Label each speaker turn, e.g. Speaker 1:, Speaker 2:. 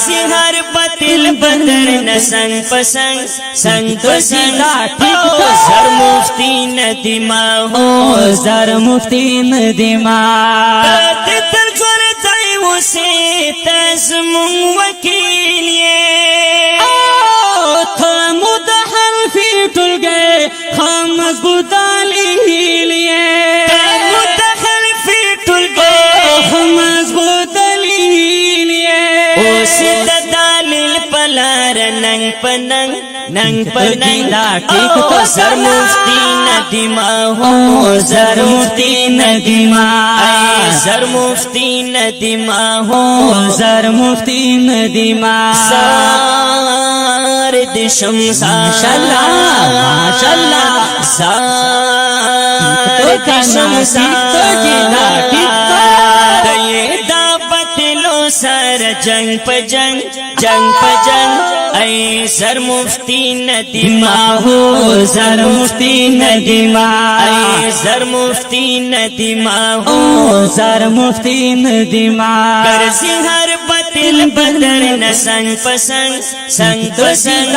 Speaker 1: करसी हर बतिल बदर न संग पसंग संग पसंग सर मुफ्ती नदीमा हो
Speaker 2: सर मुफ्ती नदीमा
Speaker 1: तितर जोर जाए उसे तस्मुं वकील
Speaker 2: मुदहल फी टुल गए हम गुदाली लिए
Speaker 1: मुदहल फी टुल गए
Speaker 2: हम गुदाली लिए
Speaker 1: उसे दालिल पलार नंग पनंग नंग पनंग
Speaker 2: ठीक तो
Speaker 1: सर मुफ्ती नदीमा हो
Speaker 2: सर मुफ्ती नदीमा
Speaker 1: सर मुफ्ती नदीमा हो
Speaker 2: सर मुफ्ती नदीमा
Speaker 1: सार दिशम
Speaker 2: माशाल्लाह माशाल्लाह
Speaker 1: सार दिशम सर जंग प जंग ऐ सर मुफ्ती नदीमा
Speaker 2: हो सर मुफ्ती नदीमा
Speaker 1: ऐ सर मुफ्ती नदीमा हो
Speaker 2: सर मुफ्ती नदीमा
Speaker 1: करसी हर बतिल बदर न संग पसंग संग पसंग